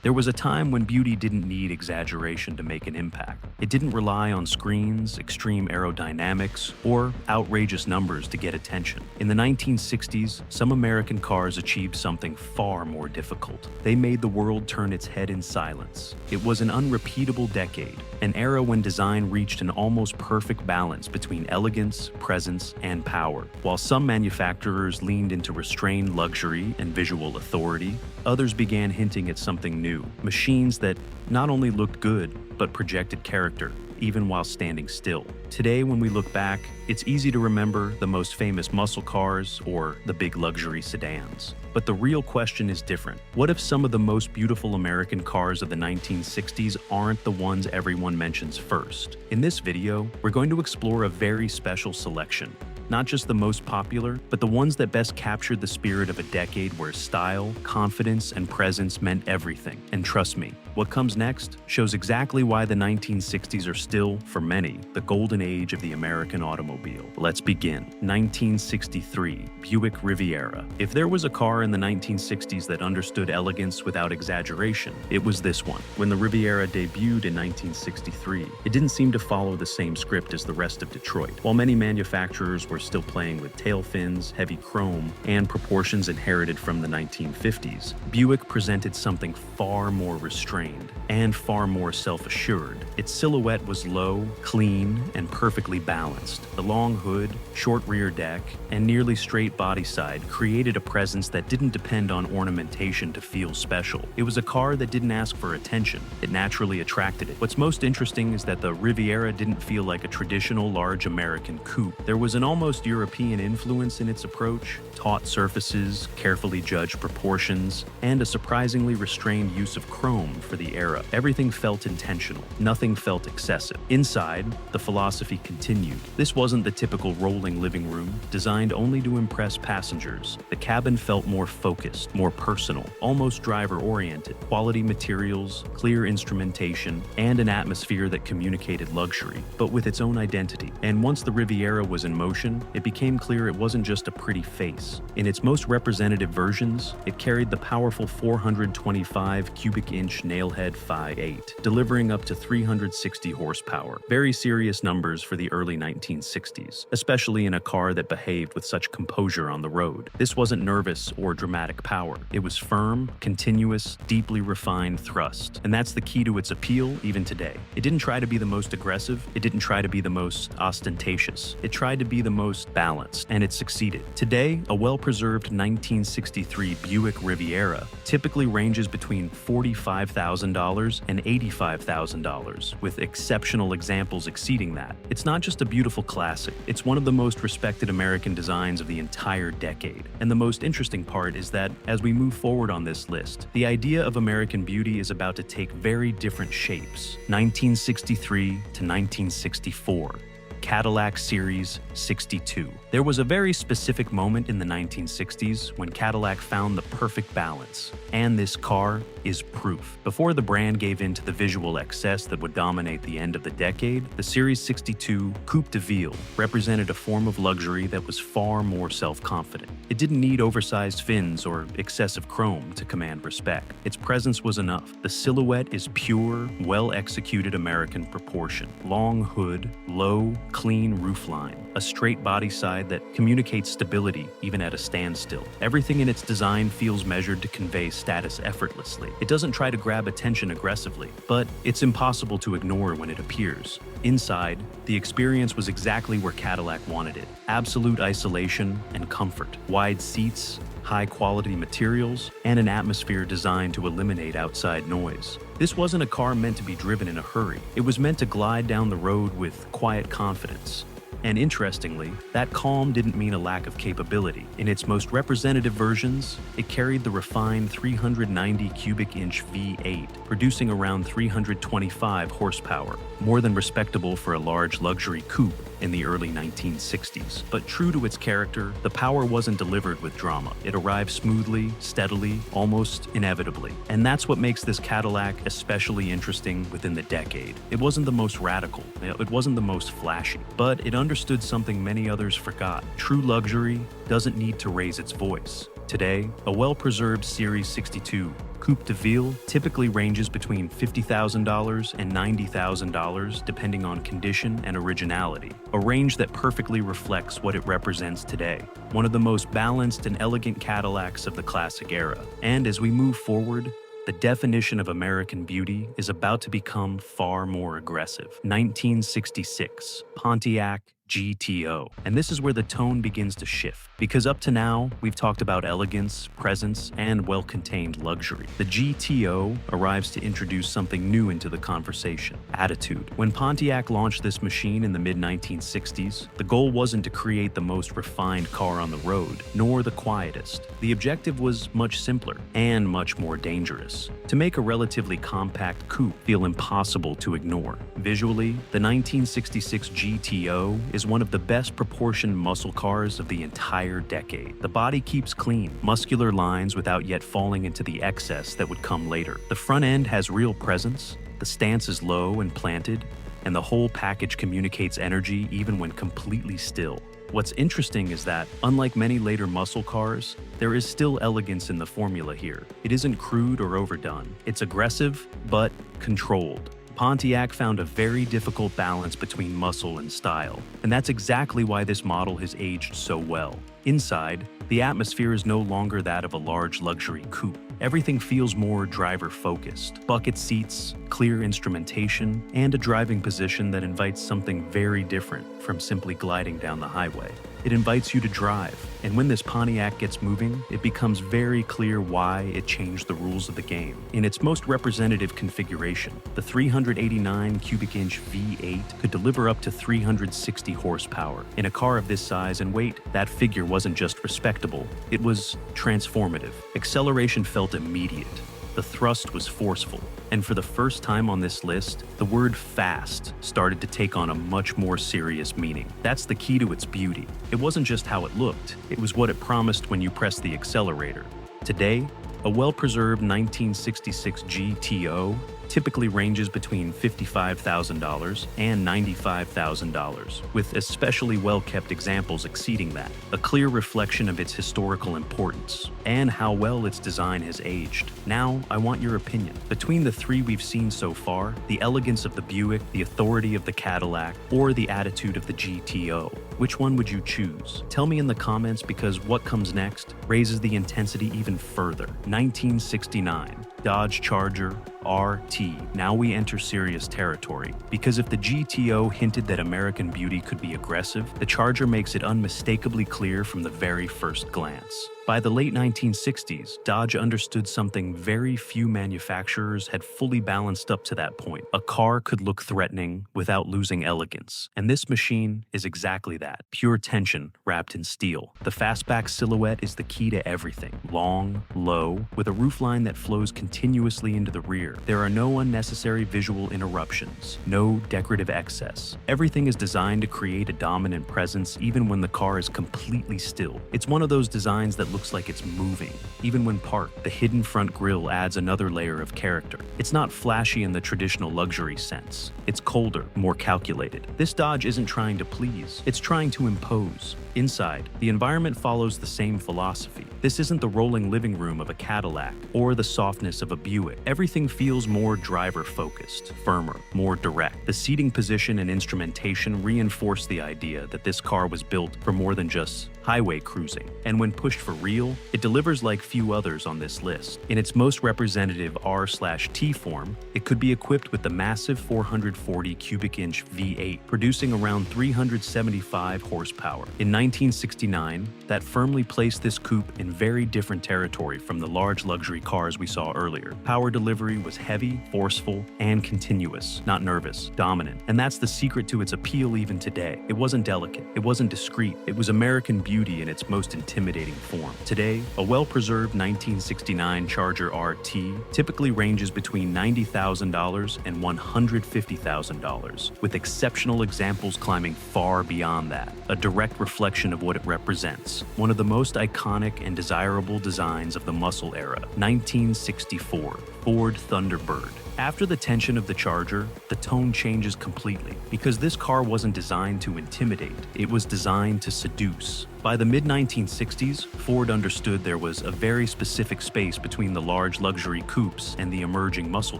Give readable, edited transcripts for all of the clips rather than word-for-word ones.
There was a time when beauty didn't need exaggeration to make an impact. It didn't rely on screens, extreme aerodynamics, or outrageous numbers to get attention. In the 1960s, some American cars achieved something far more difficult. They made the world turn its head in silence. It was an unrepeatable decade, an era when design reached an almost perfect balance between elegance, presence, and power. While some manufacturers leaned into restrained luxury and visual authority, others began hinting at something new, machines that not only looked good, but projected character, even while standing still. Today, when we look back, it's easy to remember the most famous muscle cars or the big luxury sedans. But the real question is different. What if some of the most beautiful American cars of the 1960s aren't the ones everyone mentions first? In this video, we're going to explore a very special selection. Not just the most popular, but the ones that best captured the spirit of a decade where style, confidence, and presence meant everything. And trust me, what comes next shows exactly why the 1960s are still, for many, the golden age of the American automobile. Let's begin. 1963, Buick Riviera. If there was a car in the 1960s that understood elegance without exaggeration, it was this one. When the Riviera debuted in 1963, it didn't seem to follow the same script as the rest of Detroit. While many manufacturers were still playing with tail fins, heavy chrome, and proportions inherited from the 1950s, Buick presented something far more restrained and far more self-assured. Its silhouette was low, clean, and perfectly balanced. The long hood, short rear deck, and nearly straight body side created a presence that didn't depend on ornamentation to feel special. It was a car that didn't ask for attention. It naturally attracted it. What's most interesting is that the Riviera didn't feel like a traditional large American coupe. There was an almost European influence in its approach, taut surfaces, carefully judged proportions, and a surprisingly restrained use of chrome for the era. Everything felt intentional. Nothing felt excessive. Inside, the philosophy continued. This wasn't the typical rolling living room, designed only to impress passengers. The cabin felt more focused, more personal, almost driver-oriented. Quality materials, clear instrumentation, and an atmosphere that communicated luxury, but with its own identity. And once the Riviera was in motion, it became clear it wasn't just a pretty face. In its most representative versions, it carried the powerful 425 cubic inch nailhead 5.8, delivering up to 360 horsepower. Very serious numbers for the early 1960s, especially in a car that behaved with such composure on the road. This wasn't nervous or dramatic power. It was firm, continuous, deeply refined thrust. And that's the key to its appeal even today. It didn't try to be the most aggressive. It didn't try to be the most ostentatious. It tried to be the most balanced, and it succeeded. Today, a well-preserved 1963 Buick Riviera typically ranges between $45,000 and $85,000, with exceptional examples exceeding that. It's not just a beautiful classic, it's one of the most respected American designs of the entire decade. And the most interesting part is that, as we move forward on this list, the idea of American beauty is about to take very different shapes. 1963 to 1964. Cadillac Series 62. There was a very specific moment in the 1960s when Cadillac found the perfect balance, and this car is proof. Before the brand gave in to the visual excess that would dominate the end of the decade, the Series 62 Coupe de Ville represented a form of luxury that was far more self-confident. It didn't need oversized fins or excessive chrome to command respect. Its presence was enough. The silhouette is pure, well-executed American proportion. Long hood, low, clean roofline, a straight body side that communicates stability even at a standstill. Everything in its design feels measured to convey status effortlessly. It doesn't try to grab attention aggressively, but it's impossible to ignore when it appears. Inside, the experience was exactly where Cadillac wanted it. Absolute isolation and comfort. Wide seats, high-quality materials, and an atmosphere designed to eliminate outside noise. This wasn't a car meant to be driven in a hurry. It was meant to glide down the road with quiet confidence. And interestingly, that calm didn't mean a lack of capability. In its most representative versions, it carried the refined 390 cubic inch V8, producing around 325 horsepower, more than respectable for a large luxury coupe in the early 1960s. But true to its character, the power wasn't delivered with drama. It arrived smoothly, steadily, almost inevitably. And that's what makes this Cadillac especially interesting within the decade. It wasn't the most radical, it wasn't the most flashy, but it understood something many others forgot. True luxury doesn't need to raise its voice. Today, a well-preserved Series 62 Coupe de Ville typically ranges between $50,000 and $90,000 depending on condition and originality, a range that perfectly reflects what it represents today. One of the most balanced and elegant Cadillacs of the classic era. And as we move forward, the definition of American beauty is about to become far more aggressive. 1966, Pontiac GTO. And this is where the tone begins to shift. Because up to now, we've talked about elegance, presence, and well-contained luxury. The GTO arrives to introduce something new into the conversation: attitude. When Pontiac launched this machine in the mid-1960s, the goal wasn't to create the most refined car on the road, nor the quietest. The objective was much simpler and much more dangerous: to make a relatively compact coupe feel impossible to ignore. Visually, the 1966 GTO is one of the best proportioned muscle cars of the entire decade. The body keeps clean, muscular lines without yet falling into the excess that would come later. The front end has real presence, the stance is low and planted, and the whole package communicates energy even when completely still. What's interesting is that, unlike many later muscle cars, there is still elegance in the formula here. It isn't crude or overdone. It's aggressive, but controlled. Pontiac found a very difficult balance between muscle and style, and that's exactly why this model has aged so well. Inside, the atmosphere is no longer that of a large luxury coupe. Everything feels more driver-focused. Bucket seats, clear instrumentation, and a driving position that invites something very different from simply gliding down the highway. It invites you to drive, and when this Pontiac gets moving, it becomes very clear why it changed the rules of the game. In its most representative configuration, the 389 cubic inch V8 could deliver up to 360 horsepower. In a car of this size and weight, that figure wasn't just respectable, it was transformative. Acceleration felt immediate. The thrust was forceful, and for the first time on this list, the word fast started to take on a much more serious meaning. That's the key to its beauty. It wasn't just how it looked, it was what it promised when you pressed the accelerator. Today, a well-preserved 1966 GTO typically ranges between $55,000 and $95,000, with especially well-kept examples exceeding that, a clear reflection of its historical importance and how well its design has aged. Now, I want your opinion. Between the three we've seen so far, the elegance of the Buick, the authority of the Cadillac, or the attitude of the GTO, which one would you choose? Tell me in the comments, because what comes next raises the intensity even further. 1969, Dodge Charger RT. Now we enter serious territory, because if the GTO hinted that American beauty could be aggressive, the Charger makes it unmistakably clear from the very first glance. By the late 1960s, Dodge understood something very few manufacturers had fully balanced up to that point. A car could look threatening without losing elegance, and this machine is exactly that: pure tension wrapped in steel. The fastback silhouette is the key to everything: long, low, with a roofline that flows continuously into the rear. There are no unnecessary visual interruptions, no decorative excess. Everything is designed to create a dominant presence even when the car is completely still. It's one of those designs that looks like it's moving, even when parked. The hidden front grille adds another layer of character. It's not flashy in the traditional luxury sense. It's colder, more calculated. This Dodge isn't trying to please, it's trying to impose. Inside, the environment follows the same philosophy. This isn't the rolling living room of a Cadillac or the softness of a Buick. Everything feels more driver-focused, firmer, more direct. The seating position and instrumentation reinforce the idea that this car was built for more than just highway cruising. And when pushed for real, it delivers like few others on this list. In its most representative R/T form, it could be equipped with the massive 440 cubic inch V8, producing around 375 horsepower. In 1969, that firmly placed this coupe in very different territory from the large luxury cars we saw earlier. Power delivery was heavy, forceful, and continuous, not nervous, dominant. And that's the secret to its appeal even today. It wasn't delicate, it wasn't discreet, it was American beauty in its most intimidating form. Today, a well-preserved 1969 Charger RT typically ranges between $90,000 and $150,000, with exceptional examples climbing far beyond that, a direct reflection of what it represents. One of the most iconic and desirable designs of the muscle era, 1964, Ford Thunderbird. After the tension of the Charger, the tone changes completely, because this car wasn't designed to intimidate, it was designed to seduce. By the mid-1960s, Ford understood there was a very specific space between the large luxury coupes and the emerging muscle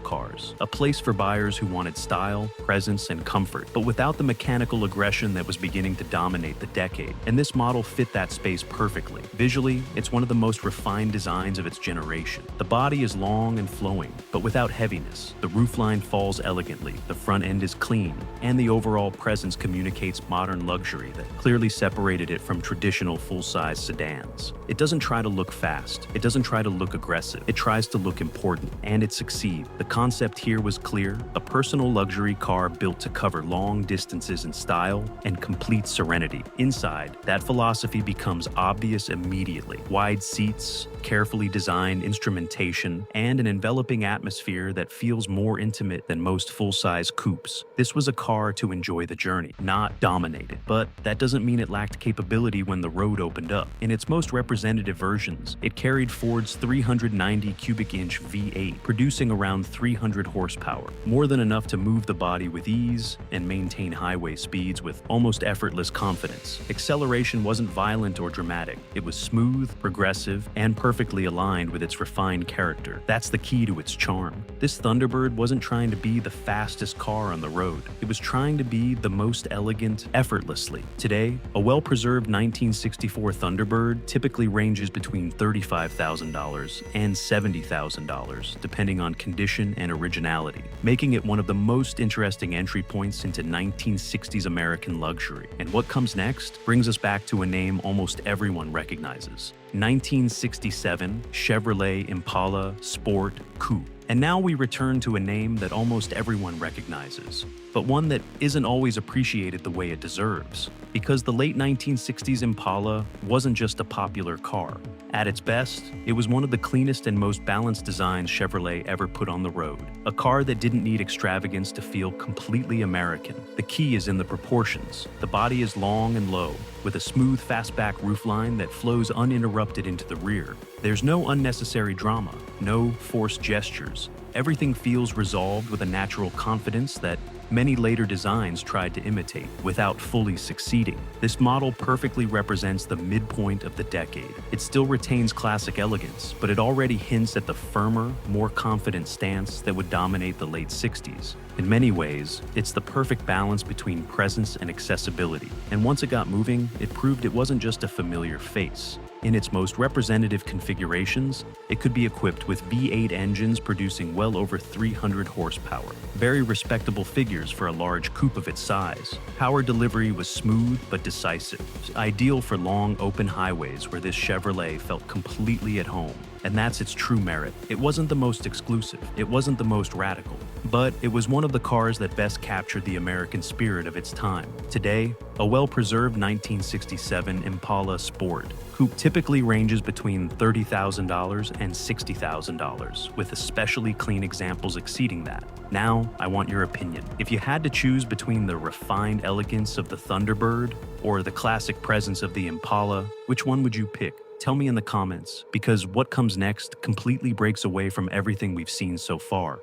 cars, a place for buyers who wanted style, presence, and comfort, but without the mechanical aggression that was beginning to dominate the decade. And this model fit that space perfectly. Visually, it's one of the most refined designs of its generation. The body is long and flowing, but without heaviness. The roofline falls elegantly, the front end is clean, and the overall presence communicates modern luxury that clearly separated it from traditional full-size sedans. It doesn't try to look fast. It doesn't try to look aggressive. It tries to look important, and it succeeds. The concept here was clear: a personal luxury car built to cover long distances in style and complete serenity. Inside, that philosophy becomes obvious immediately. Wide seats, carefully designed instrumentation, and an enveloping atmosphere that feels more intimate than most full-size coupes. This was a car to enjoy the journey, not dominate it. But that doesn't mean it lacked capability when the road opened up. In its most representative versions, it carried Ford's 390 cubic inch V8, producing around 300 horsepower, more than enough to move the body with ease and maintain highway speeds with almost effortless confidence. Acceleration wasn't violent or dramatic. It was smooth, progressive, and perfectly aligned with its refined character. That's the key to its charm. This Thunderbird wasn't trying to be the fastest car on the road. It was trying to be the most elegant, effortlessly. Today, a well-preserved 1964 Thunderbird typically ranges between $35,000 and $70,000, depending on condition and originality, making it one of the most interesting entry points into 1960s American luxury. And what comes next brings us back to a name almost everyone recognizes: 1967 Chevrolet Impala Sport Coupe. And now we return to a name that almost everyone recognizes, but one that isn't always appreciated the way it deserves. Because the late 1960s Impala wasn't just a popular car. At its best, it was one of the cleanest and most balanced designs Chevrolet ever put on the road. A car that didn't need extravagance to feel completely American. The key is in the proportions. The body is long and low, with a smooth fastback roofline that flows uninterrupted into the rear. There's no unnecessary drama, no forced gestures. Everything feels resolved with a natural confidence that many later designs tried to imitate, without fully succeeding. This model perfectly represents the midpoint of the decade. It still retains classic elegance, but it already hints at the firmer, more confident stance that would dominate the late 60s. In many ways, it's the perfect balance between presence and accessibility. And once it got moving, it proved it wasn't just a familiar face. In its most representative configurations, it could be equipped with V8 engines producing well over 300 horsepower. Very respectable figures for a large coupe of its size. Power delivery was smooth but decisive, ideal for long open highways where this Chevrolet felt completely at home. And that's its true merit. It wasn't the most exclusive, it wasn't the most radical, but it was one of the cars that best captured the American spirit of its time. Today, a well-preserved 1967 Impala Sport Coupe typically ranges between $30,000 and $60,000, with especially clean examples exceeding that. Now, I want your opinion. If you had to choose between the refined elegance of the Thunderbird or the classic presence of the Impala, which one would you pick? Tell me in the comments, because what comes next completely breaks away from everything we've seen so far.